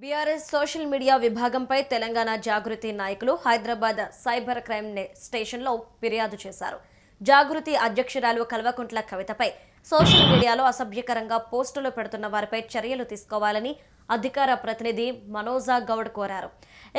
BRS social media విభాగంపై Telangana జాగృతి నాయకులు Hyderabad cyber crime స్టేషన్లో ఫిర్యాదు చేశారు. జాగృతి అధ్యక్షురాలు కల్వకుంట్ల కవితపై సోషల్ మీడియాలో అసభ్యకరంగా పోస్టులు పెడుతున్న వారిపై చర్యలు తీసుకోవాలని అధికార ప్రతినిధి మనోజా గౌడ్ కోరారు.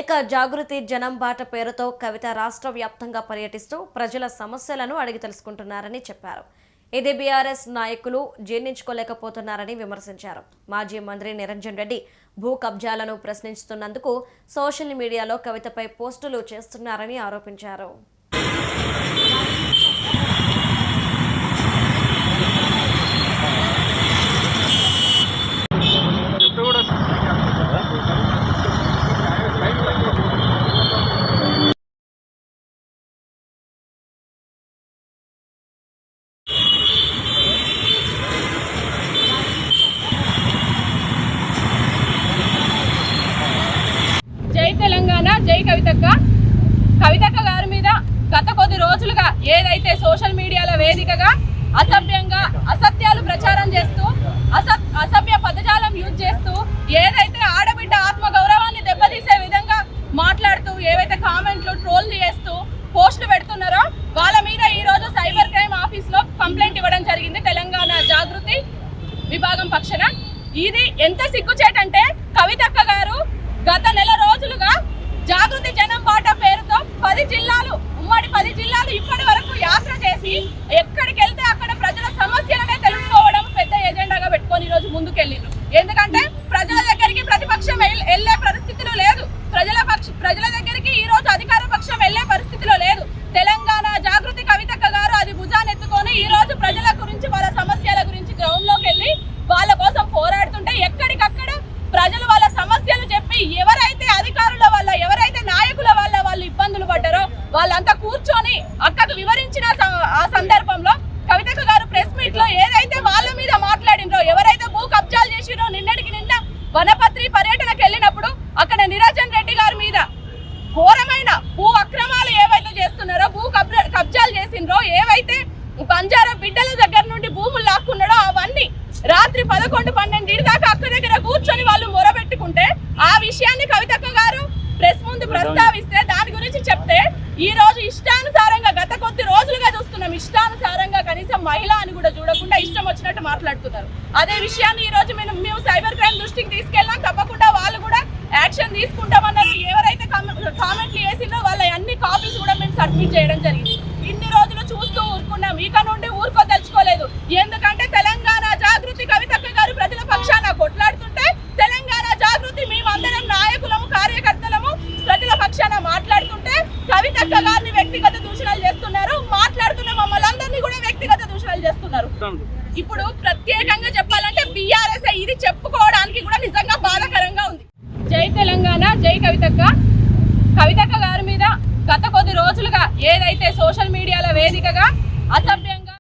ఇక జాగృతి జనం బాట పేరుతో కవిత రాష్ట్ర వ్యాప్తంగా పర్యటిస్తూ ప్రజల సమస్యలను అడిగి తెలుసుకుంటున్నారని చెప్పారు. ఇది బీఆర్ఎస్ నాయకులు జీర్ణించుకోలేకపోతున్నారని విమర్శించారు. మాజీ మంత్రి నిరంజన్ రెడ్డి భూ కబ్జాలను ప్రశ్నిస్తున్నందుకు సోషల్ మీడియాలో కవితపై పోస్టులు చేస్తున్నారని ఆరోపించారు. జై తెలంగాణ, జై కవితక్క. కవితక్క గారి మీద గత కొద్ది రోజులుగా ఏదైతే సోషల్ మీడియాల వేదికగా అసభ్యంగా అసత్యాలు ప్రచారం చేస్తూ అసభ్య పదజాలం యూజ్ చేస్తూ ఏదైతే ఆడబిడ్డ ఆత్మగౌరవాన్ని దెబ్బతీసే విధంగా మాట్లాడుతూ ఏవైతే కామెంట్లు ట్రోల్ చేస్తూ పోస్టులు పెడుతున్నారో వాళ్ళ మీద ఈ రోజు సైబర్ క్రైమ్ ఆఫీస్లో కంప్లైంట్ ఇవ్వడం జరిగింది తెలంగాణ జాగృతి విభాగం పక్షాన. ఇది ఎంత సిగ్గుచేటంటే కవితక్క గారు గత నెల రోజులుగా జాగృతి జనం బాట పేరుతో 10 జిల్లాలు ఉమ్మడి 10 జిల్లాలు ఇప్పటి వరకు యాత్ర చేసి ఎక్కడికి వెళ్తే అక్కడ ప్రజల సమస్యలనే తెలుసుకోవడం పెద్ద ఎజెండాగా పెట్టుకొని ఈరోజు ముందుకెళ్ళిండ్రు. ఎందుకంటే ప్రజల దగ్గరికి ప్రతిపక్షం వెళ్లే పరిస్థితిలో లేదు, ప్రజల దగ్గరికి ఈ రోజు అధికార పక్షం వెళ్లే పరిస్థితిలో లేదు. తెలంగాణ జాగృతి కవితక్క గారు అది భుజానెత్తుకొని ఈ రోజు ప్రజల గురించి వాళ్ళ సమస్యల గురించి గ్రౌండ్ లోకి వెళ్ళి వాళ్ళ కోసం పోరాడుతుంటే ఎక్కడికక్కడ ప్రజలు వాళ్ళ సమస్యలు చెప్పి ఎవరైతే అధికారుల వల్ల ఎవరైతే నాయకుల వల్ల వాళ్ళు ఇబ్బందులు పడ్డారో వాళ్ళంతా కూర్చొని అక్కకు వివరించిన ఆ సందర్భంలో కవితక్క గారు ప్రెస్ మీట్ లో ఏదైతే వాళ్ళ మీద మాట్లాడినరో ఎవరైతే భూ కబ్జాలు చేసిరో నిన్నటికి నిన్న వనపత్రి పర్యటనకు వెళ్ళినప్పుడు అక్కడ నిరంజన్ రెడ్డి గారి మీద ఘోరమైన భూ అక్రమాలు ఏవైతే చేస్తున్నారో భూ కబ్జాలు చేసినరో ఏవైతే బంజారా బిడ్డల దగ్గర నుండి భూములు లాక్కున్నాడో అవన్నీ రాత్రి 11-12 దాకా అక్క దగ్గర కూర్చొని వాళ్ళు మొరబెట్టుకుంటే ఆ విషయాన్ని కవితక్క గారు ప్రెస్ ముందు ప్రస్తావిస్తే దాని గురించి చెప్తే ఈ రోజు ఇష్టానుసారంగా గత కొద్ది రోజులుగా చూస్తున్నాం ఇష్టానుసారంగా కనీసం మహిళ అని కూడా చూడకుండా ఇష్టం వచ్చినట్టు మాట్లాడుతున్నారు. అదే విషయాన్ని ఈ రోజు మేము సైబర్ క్రైమ్ దృష్టికి తీసుకెళ్ళాం. తప్పకుండా వాళ్ళు కూడా యాక్షన్ తీసుకుంటామన్నారు. ఎవరైతే కామెంట్లు చేసిందో వాళ్ళ అన్ని కాపీస్ కూడా మేము సబ్మిట్ చేయడం జరిగింది. ఇన్ని రోజులు చూస్తూ ఊరుకున్నాం, ఇక నుండి ఊరుకోదలుచుకోలేదు. ఎందుకంటే తెలంగాణ జాగృతి కవితక్క గారు ప్రజల పక్షాన కొట్లాడుతుంటే తెలంగాణ జాగృతి మేమందరం నాయకులము కార్యకర్తలము ప్రజల పక్షాన మాట్లాడుతుంటే కవితక్క గారిని వ్యక్తిగత దూషణలు చేస్తున్నారు. మాట్లాడుతున్న మమ్మల్ని అందరినీ కూడా వ్యక్తిగత దూషణలు చేస్తున్నారు. ఇప్పుడు ప్రత్యేకంగా చెప్పాలంటే బీఆర్ఎస్ ఇది చెప్పుకోవడానికి కూడా నిజంగా బాధాకరంగా ఉంది. జై తెలంగాణ, జై కవితక్క. కవితక్క గారి మీద గత కొద్ది రోజులుగా ఏదైతే సోషల్ మీడియాల వేదికగా అసభ్యంగా